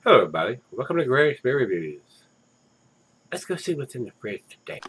Hello, everybody. Welcome to Gregsbeerreviews. Let's go see what's in the fridge today.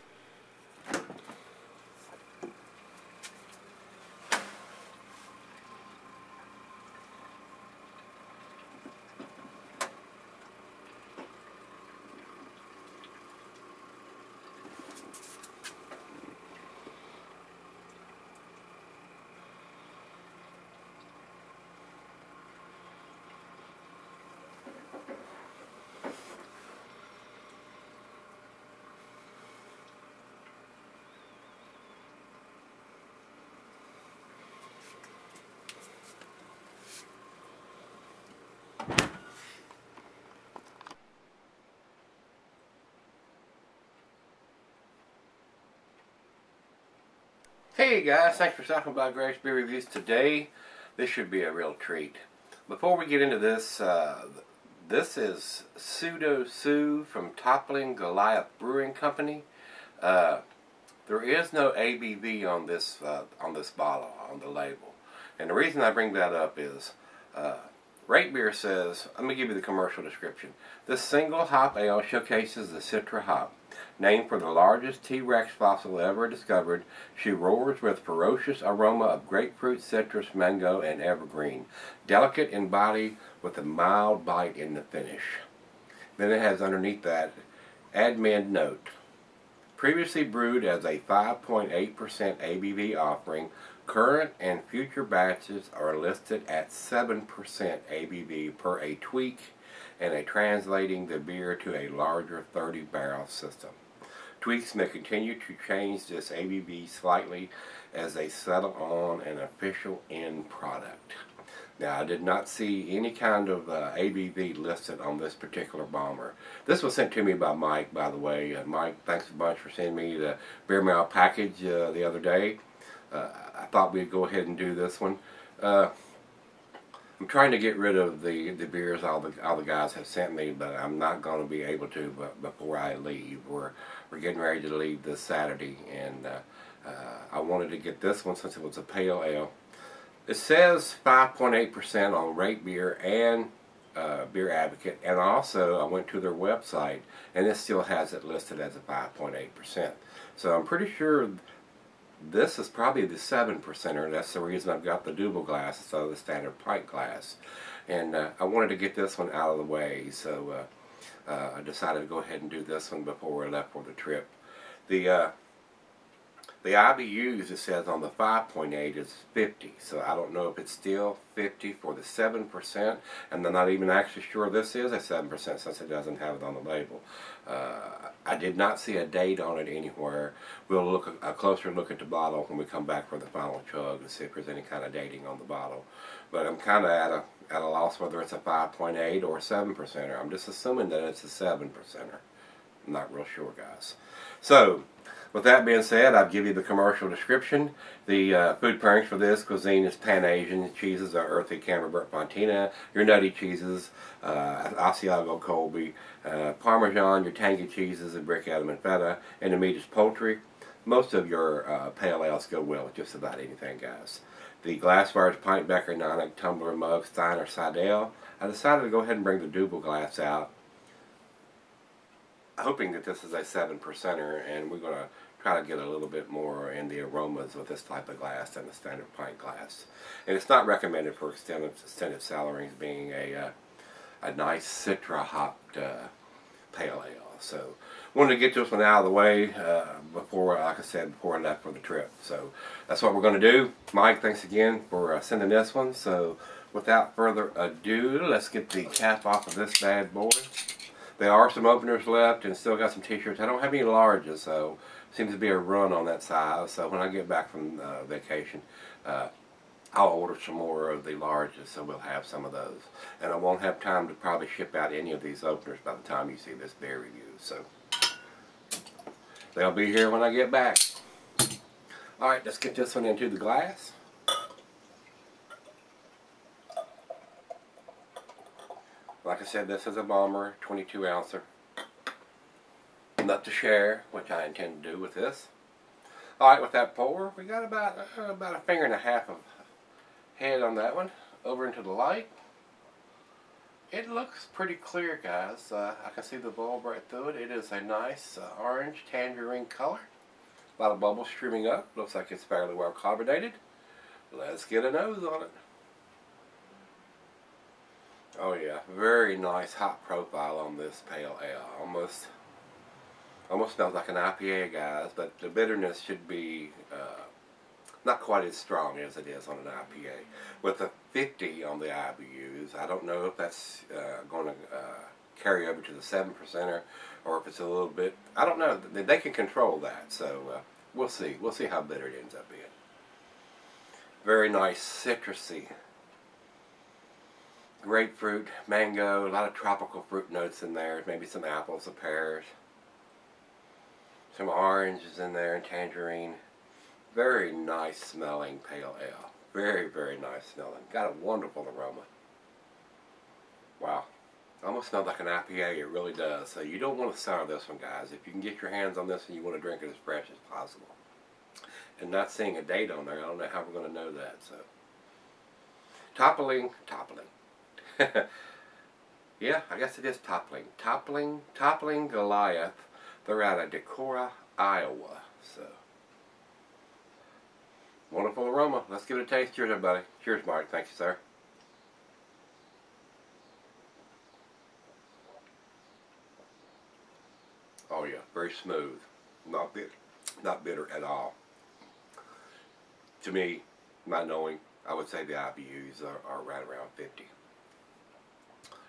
Hey guys, thanks for stopping by Gregsbeerreviews today. This should be a real treat. Before we get into this, this is Pseudo Sue from Toppling Goliath Brewing Company. There is no ABV on this bottle on the label, and the reason I bring that up is Rate Beer says, let me give you the commercial description. This single hop ale showcases the Citra hop. Named for the largest T-Rex fossil ever discovered, she roars with ferocious aroma of grapefruit, citrus, mango, and evergreen. Delicate in body with a mild bite in the finish. Then it has underneath that, admin note. Previously brewed as a 5.8% ABV offering, current and future batches are listed at 7% ABV per a tweak and a translating the beer to a larger 30-barrel system. Tweaks may continue to change this ABV slightly as they settle on an official end product. Now, I did not see any kind of ABV listed on this particular bomber. This was sent to me by Mike, by the way. Mike, thanks a bunch for sending me the beer mail package the other day. I thought we'd go ahead and do this one. I'm trying to get rid of the beers all the guys have sent me, but I'm not going to be able to before I leave. We're getting ready to leave this Saturday, and I wanted to get this one since it was a pale ale. It says 5.8% on Rate Beer and Beer Advocate, and also I went to their website, and it still has it listed as a 5.8%. So I'm pretty sure this is probably the 7%er. That's the reason I've got the double glass instead of the standard pint glass. And I wanted to get this one out of the way, so I decided to go ahead and do this one before we left for the trip. The IBUs, it says on the 5.8 is 50, so I don't know if it's still 50 for the 7%, and I'm not even actually sure this is a 7% since it doesn't have it on the label. I did not see a date on it anywhere. We'll look a closer look at the bottle when we come back for the final chug and see if there's any kind of dating on the bottle. But I'm kind of at a loss whether it's a 5.8 or a 7%er. I'm just assuming that it's a 7%er. I'm not real sure, guys. So, with that being said, I'll give you the commercial description. The food pairings for this cuisine is Pan-Asian. Cheeses are earthy Camembert Fontina. Your nutty cheeses, Asiago Colby. Parmesan, your tangy cheeses, and Brick Adam and Feta. And the meat is poultry. Most of your pale ales go well with just about anything, guys. The glassware is pint, becker, nonic, tumbler, mug, stein, or Sidell. I decided to go ahead and bring the double glass out, hoping that this is a 7%er, and we're going to try to get a little bit more in the aromas with this type of glass than the standard pint glass. And it's not recommended for extended cellarings, being a nice Citra hopped pale ale. So wanted to get this one out of the way before, like I said, before I left for the trip. So that's what we're going to do. Mike, thanks again for sending this one. So without further ado, let's get the cap off of this bad boy. There are some openers left and still got some t-shirts. I don't have any larges, so seems to be a run on that size. So when I get back from vacation, I'll order some more of the larges, so we'll have some of those. And I won't have time to probably ship out any of these openers by the time you see this beer review. So they'll be here when I get back. Alright, let's get this one into the glass. Like I said, this is a bomber, 22 ouncer. Enough to share, which I intend to do with this. Alright, with that pour, we got about a finger and a half of head on that one. Over into the light. It looks pretty clear, guys. I can see the bulb right through it. It is a nice orange tangerine color. A lot of bubbles streaming up. Looks like it's fairly well carbonated. Let's get a nose on it. Oh yeah, very nice hop profile on this pale ale. Almost smells like an IPA, guys, but the bitterness should be not quite as strong as it is on an IPA. With a 50 on the IBUs, I don't know if that's going to carry over to the 7%er or if it's a little bit, I don't know. They can control that, so we'll see. We'll see how bitter it ends up being. Very nice citrusy. Grapefruit, mango, a lot of tropical fruit notes in there. Maybe some apples, some pears. Some oranges in there and tangerine. Very nice smelling pale ale. Very, very nice smelling. Got a wonderful aroma. Wow. Almost smells like an IPA. It really does. So you don't want to sour this one, guys. If you can get your hands on this and you want to drink it as fresh as possible. And not seeing a date on there, I don't know how we're going to know that. So, Toppling. Yeah, I guess it is Toppling. Toppling Goliath. They're out of Decorah, Iowa. So, wonderful aroma. Let's give it a taste. Cheers, everybody. Cheers, Mark. Thank you, sir. Oh yeah, very smooth. Not bitter at all. To me, not knowing, I would say the IBUs are right around 50.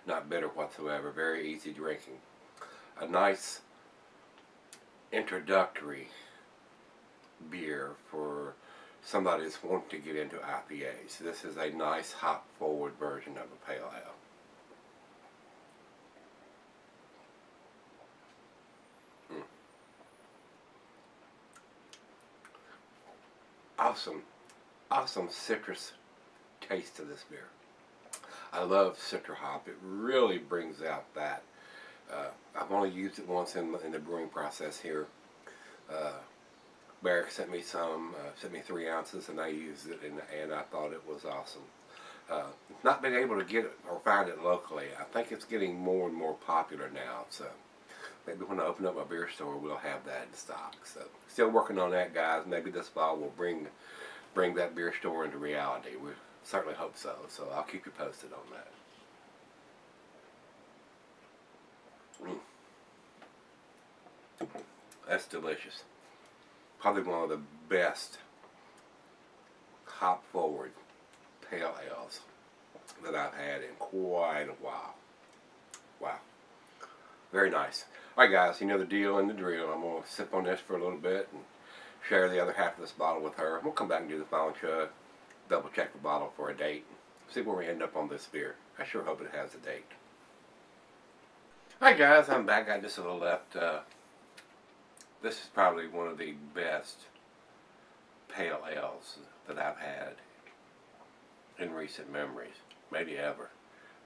Not bitter whatsoever. Very easy drinking. A nice introductory beer for somebody that's wanting to get into IPAs. This is a nice hop-forward version of a pale ale. Awesome citrus taste to this beer. I love citra hop. It really brings out that. I've only used it once in the brewing process here. Barrick sent me 3 ounces, and I used it, and I thought it was awesome. Not been able to get it or find it locally. I think it's getting more and more popular now, so maybe when I open up my beer store, we'll have that in stock. So, still working on that, guys. Maybe this fall will bring that beer store into reality. We certainly hope so. So I'll keep you posted on that. That's delicious. Probably one of the best hop-forward pale ales that I've had in quite a while. Wow. Very nice. Alright, guys, you know the deal and the drill. I'm going to sip on this for a little bit and share the other half of this bottle with her. We'll come back and do the final chug, double check the bottle for a date, see where we end up on this beer. I sure hope it has a date. Alright, guys, I'm back. I just a little left. This is probably one of the best pale ales that I've had in recent memories, maybe ever.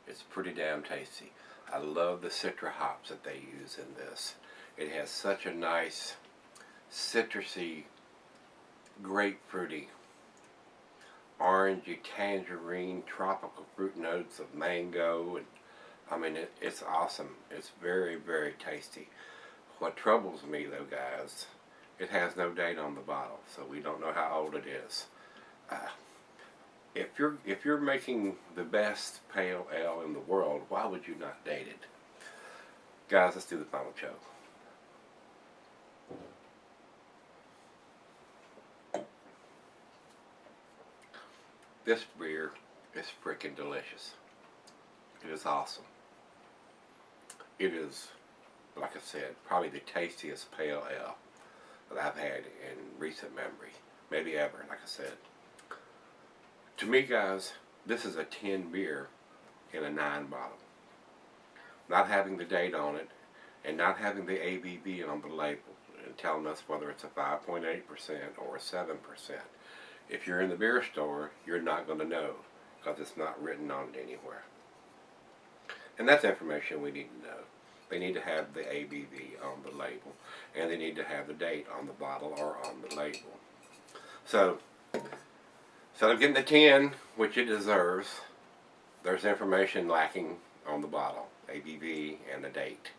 It's pretty damn tasty. I love the citra hops that they use in this. It has such a nice citrusy, grapefruity, orangey, tangerine, tropical fruit notes of mango, and I mean it's awesome. It's very, very tasty. What troubles me though, guys, it has no date on the bottle, so we don't know how old it is. If you're making the best pale ale in the world, why would you not date it? Guys, let's do the final chug. This beer is freaking delicious. It is awesome. It is, like I said, probably the tastiest pale ale that I've had in recent memory. Maybe ever, like I said. To me, guys, this is a 10 beer in a 9 bottle. Not having the date on it and not having the ABV on the label and telling us whether it's a 5.8% or a 7%. If you're in the beer store, you're not going to know because it's not written on it anywhere. And that's information we need to know. They need to have the ABV on the label, and they need to have the date on the bottle or on the label. So instead of getting the 10, which it deserves, there's information lacking on the bottle, ABV and the date.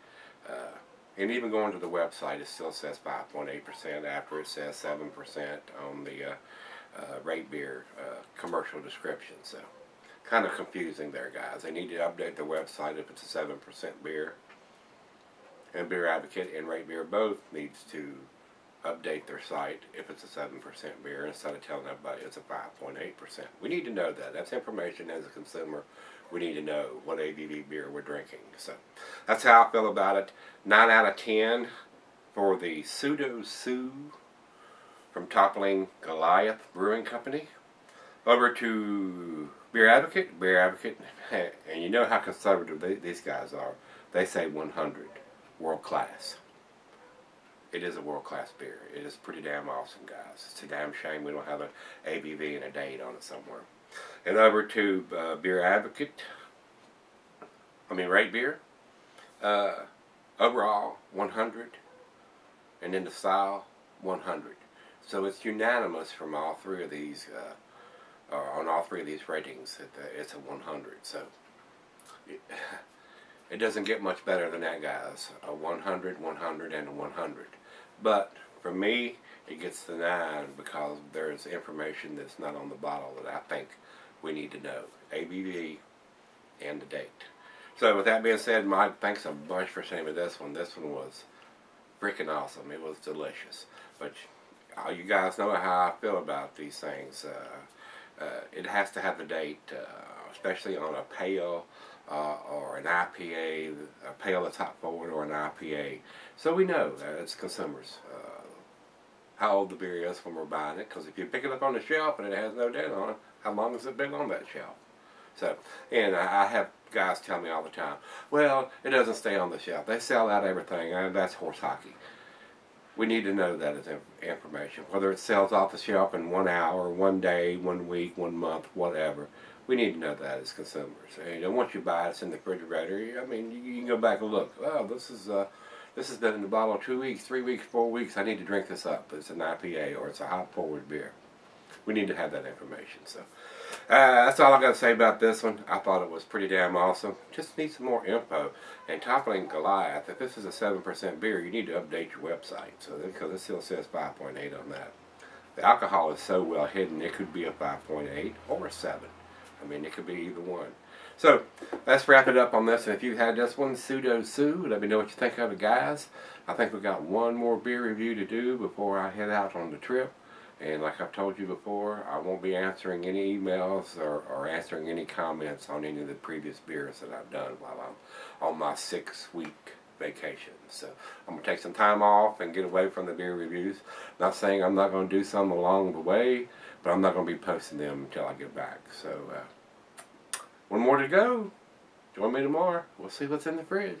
And even going to the website, it still says 5.8% after it says 7% on the rate beer commercial description. So kind of confusing there, guys. They need to update their website if it's a 7% beer. And Beer Advocate and Rate Beer both needs to update their site if it's a 7% beer instead of telling everybody it's a 5.8%. We need to know that. That's information as a consumer. We need to know what ABV beer we're drinking. So that's how I feel about it. 9 out of 10 for the Pseudo Sue from Toppling Goliath Brewing Company. Over to Beer Advocate, and you know how conservative these guys are. They say 100, world class. It is a world-class beer. It is pretty damn awesome, guys. It's a damn shame we don't have an ABV and a date on it somewhere. And over to Beer Advocate, Rate Beer. Overall, 100. And in the style, 100. So it's unanimous from all three of these, on all three of these ratings, it's a 100. So it doesn't get much better than that, guys. A 100, 100, and a 100. But for me, it gets the 9 because there's information that's not on the bottle that I think we need to know. ABV and the date. So with that being said, Mike, thanks a bunch for sending me this one. This one was freaking awesome. It was delicious. But you guys know how I feel about these things. It has to have the date, especially on a pale or an IPA, a pale that's hop forward, or an IPA. So we know as consumers how old the beer is when we're buying it. Because if you pick it up on the shelf and it has no date on it, how long has it been on that shelf? So, and I have guys tell me all the time, well, it doesn't stay on the shelf. They sell out everything, and that's horse hockey. We need to know that as information. Whether it sells off the shelf in 1 hour, 1 day, 1 week, 1 month, whatever. We need to know that as consumers. And once you buy it, it's in the refrigerator. You can go back and look. Oh, this has been in the bottle 2 weeks, 3 weeks, 4 weeks. I need to drink this up. It's an IPA or it's a hop forward beer. We need to have that information. So that's all I got to say about this one. I thought it was pretty damn awesome. Just need some more info. And Toppling Goliath, if this is a 7% beer, you need to update your website. So because it still says 5.8 on that. The alcohol is so well hidden, it could be a 5.8 or a 7. It could be either one. So let's wrap it up on this. And if you had this one, Pseudo Sue, let me know what you think of it, guys. I think we've got one more beer review to do before I head out on the trip. And like I've told you before, I won't be answering any emails or answering any comments on any of the previous beers that I've done while I'm on my 6-week vacation. So I'm going to take some time off and get away from the beer reviews. Not saying I'm not going to do some along the way, but I'm not going to be posting them until I get back. So one more to go. Join me tomorrow. We'll see what's in the fridge.